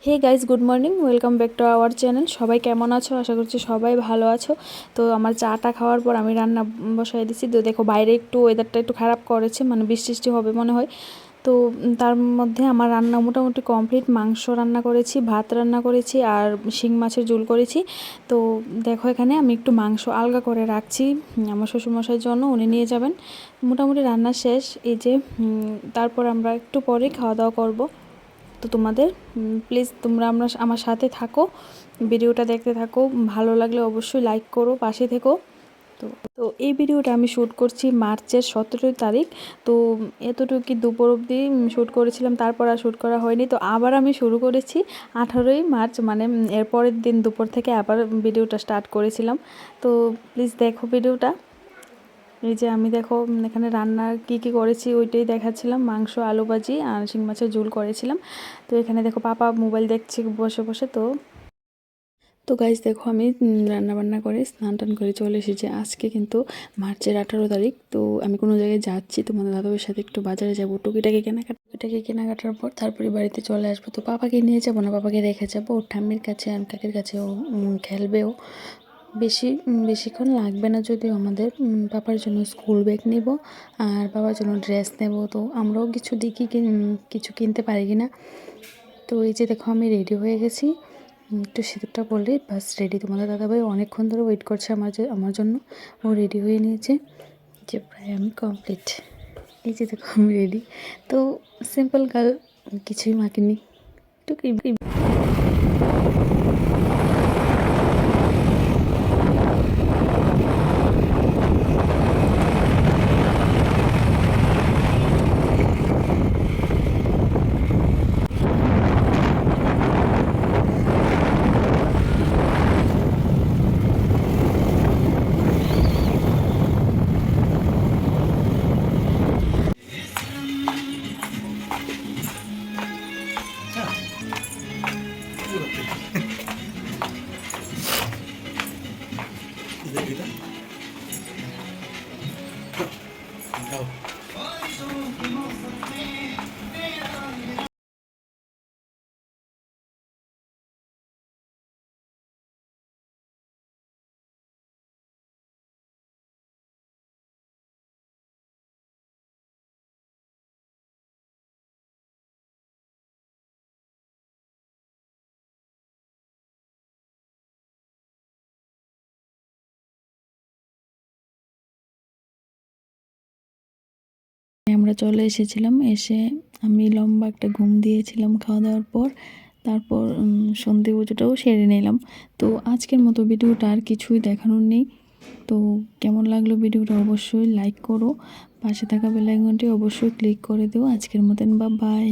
Hey guys, good morning, welcome back to our channel. সবাই কেমন আছো? আশা করছি সবাই ভালো আছো। তো আমার চাটা খাওয়ার পর আমি রান্না বসাই দিছি। তো দেখো বাইরে একটু ওয়েদারটা একটু খারাপ করেছে, মানে বৃষ্টি হবে মনে হয়। তো তার মধ্যে আমার রান্না মোটামুটি কমপ্লিট। মাংস রান্না করেছি, ভাত রান্না করেছি, আর শিং মাছের ঝোল করেছি। তো দেখো এখানে আমি একটু মাংস আলগা করে রাখছি আমার শ্বশুরমশাইয়ের জন্য, উনি নিয়ে যাবেন। মোটামুটি রান্না শেষ। এই যে তারপর আমরা একটু পরে খাওয়া দাওয়া করব। তো তোমাদের প্লিজ তোমরা আমার সাথে থাকো, ভিডিওটা দেখতে থাকো। ভালো লাগলে অবশ্যই লাইক করো, পাশে থেকো। তো তো এই ভিডিওটা আমি শ্যুট করছি মার্চের 17 তারিখ। তো এতটুকু দুপুর অবধি শ্যুট করেছিলাম, তারপর আর শ্যুট করা হয়নি। তো আবার আমি শুরু করেছি 18ই মার্চ, মানে এর পরের দিন দুপুর থেকে আবার ভিডিওটা স্টার্ট করেছিলাম। তো প্লিজ দেখো ভিডিওটা। এই যে আমি দেখো এখানে রান্না কি করেছি ওইটাই দেখাচ্ছিলাম। মাংস, আলু ভাজি আর শিং মাছের ঝোল করেছিলাম। তো এখানে দেখো পাপা মোবাইল দেখছে বসে বসে। তো গাইজ দেখো আমি রান্না বান্না করে স্নান টান করে চলে এসেছি। আজকে কিন্তু মার্চের 18 তারিখ। তো আমি কোনো জায়গায় যাচ্ছি, তোমাদের দাদাবের সাথে একটু বাজারে যাবো, টুকিটাকি কেনাকাটার পর তারপরে বাড়িতে চলে আসবো। তো পাপাকে নিয়ে যাবো না, পাপাকে রেখে যাবো ওর ঠাম্মির কাছে আর কাকির কাছে। ও খেলবেও বেশিক্ষণ লাগবে না। যদিও আমাদের পাপার জন্য স্কুল ব্যাগ নেব আর বাবার জন্য ড্রেস নেব। তো আমরাও কিছু দেখি কিছু কিনতে পারি কি না। তো এই যে দেখো আমি রেডি হয়ে গেছি, একটু সিঁদুরটা পরলে বাস রেডি। তোমাদের দাদাভাই অনেকক্ষণ ধরে ওয়েট করছে আমার জন্য। ও রেডি হয়ে নিয়েছে, যে প্রায় আমি কমপ্লিট। এই যে দেখো আমি রেডি। তো সিম্পল গার্ল, কিছুই মাখিনি, একটু আমরা চলে এসেছিলাম। এসে আমি লম্বা একটা ঘুম দিয়েছিলাম খাওয়া দাওয়ার পর। তারপর সন্ধে পুজোটাও সেরে নিলাম। তো আজকের মতো ভিডিওটা আর কিছুই দেখানোর নেই। তো কেমন লাগলো ভিডিওটা অবশ্যই লাইক করো, পাশে থাকা বেল আইকনটি অবশ্যই ক্লিক করে দিও। আজকের মতন বাই।